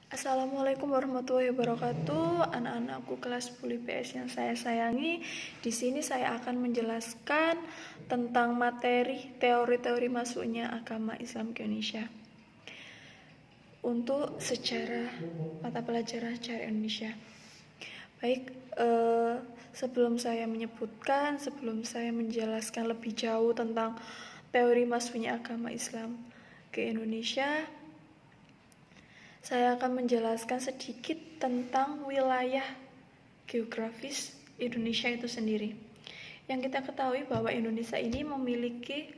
Assalamualaikum warahmatullahi wabarakatuh. Anak-anakku kelas 10 IPS yang saya sayangi, di sini saya akan menjelaskan tentang materi teori-teori masuknya agama Islam ke Indonesia. Untuk sejarah mata pelajaran sejarah Indonesia. Baik, sebelum saya menjelaskan lebih jauh tentang teori masuknya agama Islam ke Indonesia, saya akan menjelaskan sedikit tentang wilayah geografis Indonesia itu sendiri. Yang kita ketahui bahwa Indonesia ini memiliki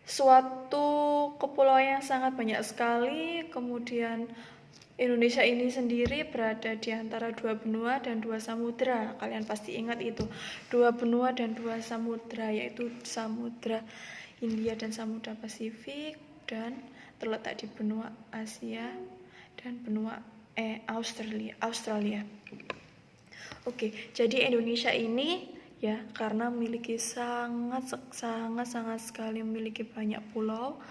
suatu kepulauan yang sangat banyak sekali. Kemudian Indonesia ini sendiri berada di antara dua benua dan dua samudra. Kalian pasti ingat itu, dua benua dan dua samudra, yaitu Samudra Hindia dan Samudra Pasifik, dan terletak di benua Asia dan benua Australia. Oke, jadi Indonesia ini ya karena memiliki sangat sekali memiliki banyak pulau.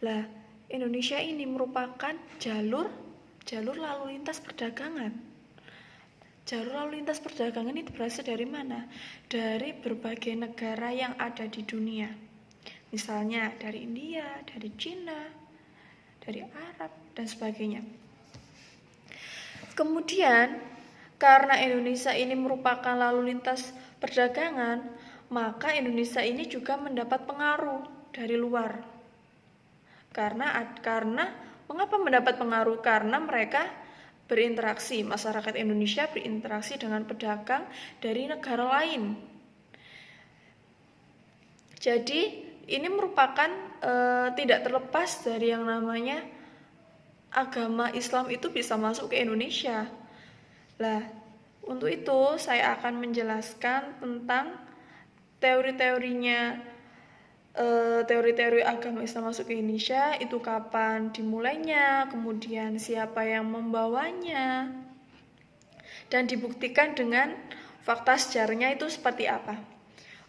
Lah, Indonesia ini merupakan jalur lalu lintas perdagangan. Jalur lalu lintas perdagangan ini berasal dari mana? Dari berbagai negara yang ada di dunia. Misalnya dari India, dari Cina, dari Arab, dan sebagainya. Kemudian, karena Indonesia ini merupakan lalu lintas perdagangan, maka Indonesia ini juga mendapat pengaruh dari luar. Karena mengapa mendapat pengaruh? Karena mereka berinteraksi, masyarakat Indonesia berinteraksi dengan pedagang dari negara lain. Jadi ini merupakan tidak terlepas dari yang namanya agama Islam itu bisa masuk ke Indonesia. Lah, untuk itu saya akan menjelaskan tentang teori-teori agama Islam masuk ke Indonesia, itu kapan dimulainya, kemudian siapa yang membawanya, dan dibuktikan dengan fakta sejarahnya itu seperti apa.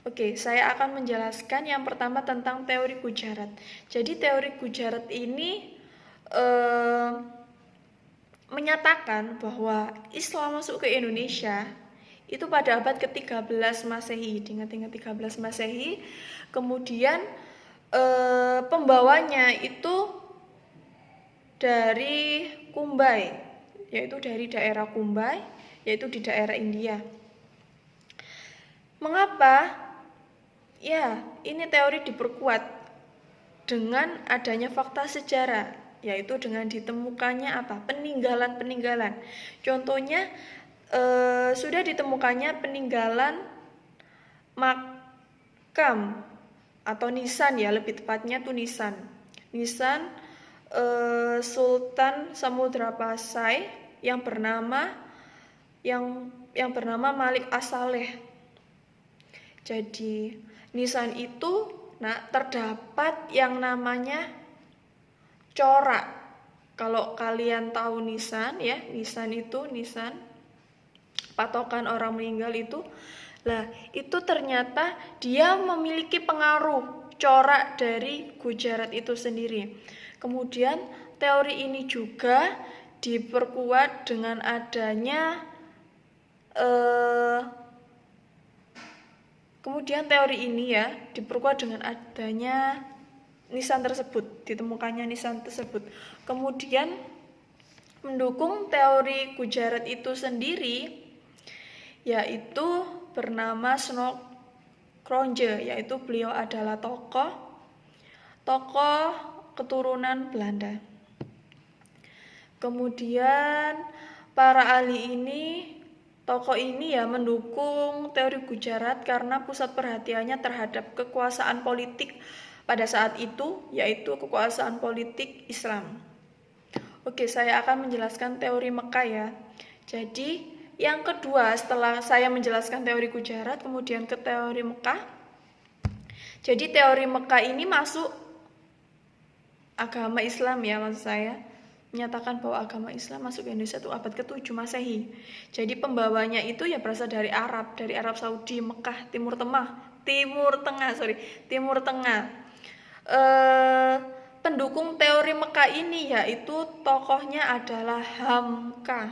Oke, saya akan menjelaskan yang pertama tentang teori Gujarat. Jadi teori Gujarat ini menyatakan bahwa Islam masuk ke Indonesia itu pada abad ke-13 Masehi. Ingat-ingat 13 Masehi. Kemudian pembawanya itu dari Kumbai, yaitu dari daerah Kumbai, yaitu di daerah India. Mengapa? Ya, ini teori diperkuat dengan adanya fakta sejarah, yaitu dengan ditemukannya peninggalan. Contohnya sudah ditemukannya peninggalan makam atau nisan, ya lebih tepatnya tuh nisan Sultan Samudra Pasai yang bernama Malik As-Saleh. Jadi nisan itu terdapat yang namanya corak. Kalau kalian tahu nisan ya, nisan patokan orang meninggal itu. Lah, itu ternyata dia memiliki pengaruh corak dari Gujarat itu sendiri. Kemudian teori ini juga diperkuat dengan adanya nisan tersebut, ditemukannya nisan tersebut. Kemudian mendukung teori Gujarat itu sendiri, yaitu bernama Snokronje, yaitu beliau adalah tokoh keturunan Belanda. Kemudian para ahli ini, tokoh ini ya mendukung teori Gujarat karena pusat perhatiannya terhadap kekuasaan politik pada saat itu, yaitu kekuasaan politik Islam. Oke, saya akan menjelaskan teori Mekah ya. Jadi, yang kedua setelah saya menjelaskan teori Gujarat, kemudian ke teori Mekah. Jadi, teori Mekah ini masuk agama Islam ya, maksud saya. Menyatakan bahwa agama Islam masuk ke Indonesia itu abad ke-7 Masehi. Jadi pembawanya itu ya berasal dari Arab Saudi, Mekah, Timur Tengah. pendukung teori Mekah ini yaitu tokohnya adalah Hamka.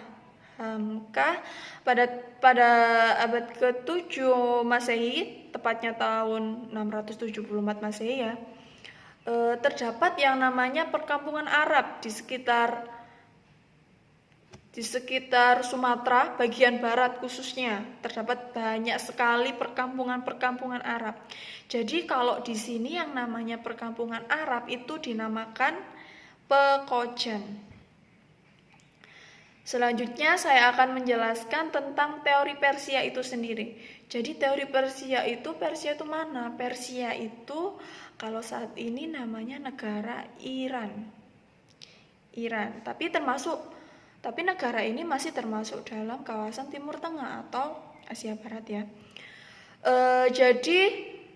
Hamka pada abad ke-7 Masehi, tepatnya tahun 674 Masehi ya. Terdapat yang namanya perkampungan Arab di sekitar Sumatera bagian barat khususnya. Terdapat banyak sekali perkampungan Arab. Jadi kalau di sini yang namanya perkampungan Arab itu dinamakan Pekojan. Selanjutnya saya akan menjelaskan tentang teori Persia itu sendiri. Jadi teori Persia itu mana? Persia itu kalau saat ini namanya negara Iran. Tapi negara ini masih termasuk dalam kawasan Timur Tengah atau Asia Barat ya. Jadi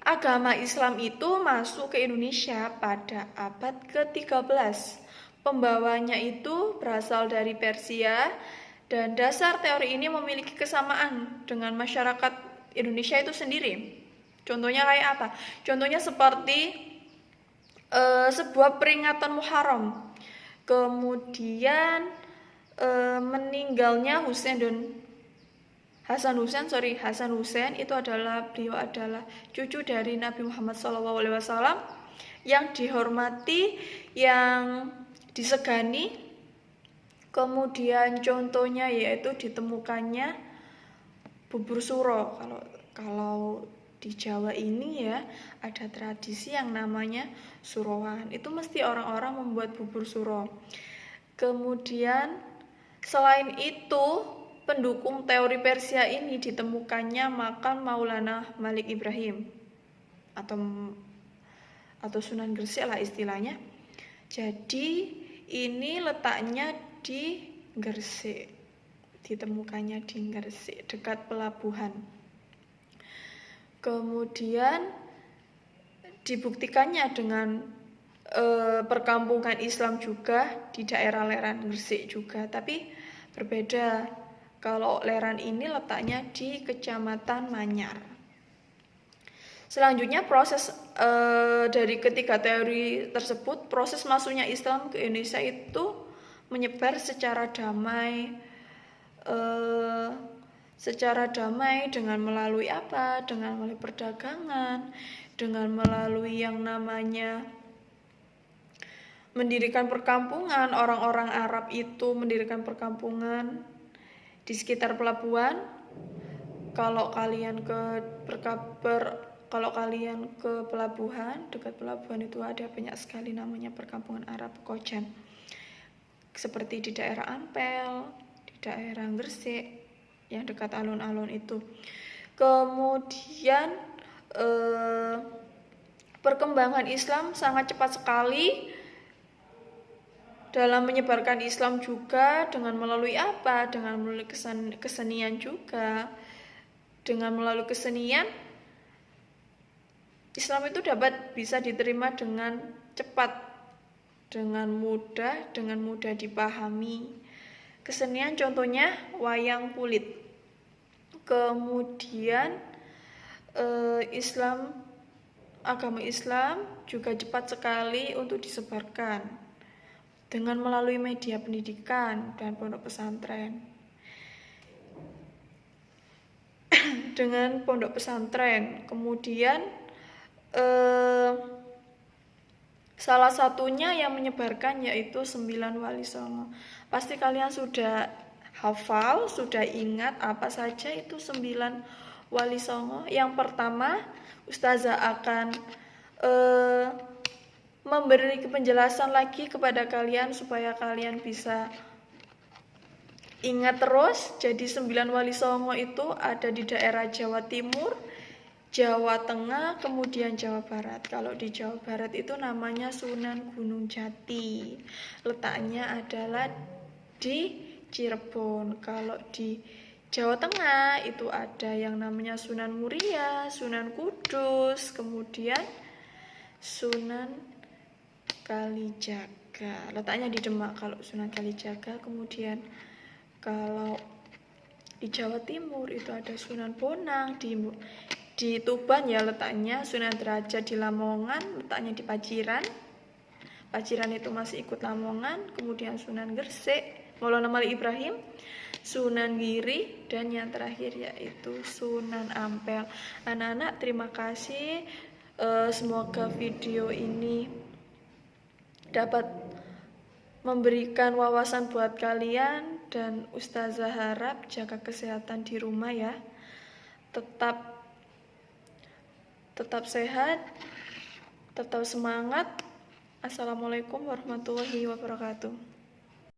agama Islam itu masuk ke Indonesia pada abad ke-13. Pembawanya itu berasal dari Persia dan dasar teori ini memiliki kesamaan dengan masyarakat Indonesia itu sendiri. Contohnya kayak apa? Contohnya seperti sebuah peringatan Muharram. Kemudian meninggalnya Hasan Hussein itu beliau adalah cucu dari Nabi Muhammad SAW yang dihormati, yang disegani. Kemudian contohnya yaitu ditemukannya bubur suro. Kalau di Jawa ini ya ada tradisi yang namanya surohan. Itu mesti orang-orang membuat bubur suro. Kemudian selain itu pendukung teori Persia ini ditemukannya makam Maulana Malik Ibrahim atau Sunan Gresik lah istilahnya. Jadi ini letaknya di Gresik, ditemukannya di Gresik dekat pelabuhan. Kemudian dibuktikannya dengan perkampungan Islam juga di daerah Leran Gresik juga, tapi berbeda. Kalau Leran ini letaknya di Kecamatan Manyar. Selanjutnya proses dari ketiga teori tersebut, proses masuknya Islam ke Indonesia itu menyebar secara damai dengan melalui apa? Dengan melalui perdagangan, dengan melalui yang namanya mendirikan perkampungan. Orang-orang Arab itu mendirikan perkampungan di sekitar pelabuhan. Kalau kalian ke pelabuhan, dekat pelabuhan itu ada banyak sekali namanya perkampungan Arab Pekojan. Seperti di daerah Ampel, di daerah Gresik, yang dekat alun-alun itu. Kemudian perkembangan Islam sangat cepat sekali dalam menyebarkan Islam juga dengan melalui apa? Dengan melalui kesenian juga. Dengan melalui kesenian Islam itu bisa diterima dengan cepat, dengan mudah dipahami. Kesenian contohnya wayang kulit. Kemudian agama Islam juga cepat sekali untuk disebarkan dengan melalui media pendidikan dan pondok pesantren. Dengan pondok pesantren, kemudian salah satunya yang menyebarkan yaitu 9 Wali Songo. Pasti kalian sudah hafal, sudah ingat apa saja itu 9 Wali Songo. Yang pertama, Ustazah akan memberi penjelasan lagi kepada kalian supaya kalian bisa ingat terus. Jadi 9 Wali Songo itu ada di daerah Jawa Timur, Jawa Tengah, kemudian Jawa Barat. Kalau di Jawa Barat itu namanya Sunan Gunung Jati. Letaknya adalah di Cirebon. Kalau di Jawa Tengah itu ada yang namanya Sunan Muria, Sunan Kudus, kemudian Sunan Kalijaga. Letaknya di Demak kalau Sunan Kalijaga. Kemudian kalau di Jawa Timur itu ada Sunan Bonang, di Tuban ya letaknya, Sunan Derajat di Lamongan letaknya di Paciran, Paciran itu masih ikut Lamongan, kemudian Sunan Gresik, Maulana Malik Ibrahim, Sunan Giri, dan yang terakhir yaitu Sunan Ampel. Anak-anak, terima kasih. Semoga video ini dapat memberikan wawasan buat kalian, dan Ustazah harap jaga kesehatan di rumah ya. Tetap sehat, tetap semangat. Assalamualaikum warahmatullahi wabarakatuh.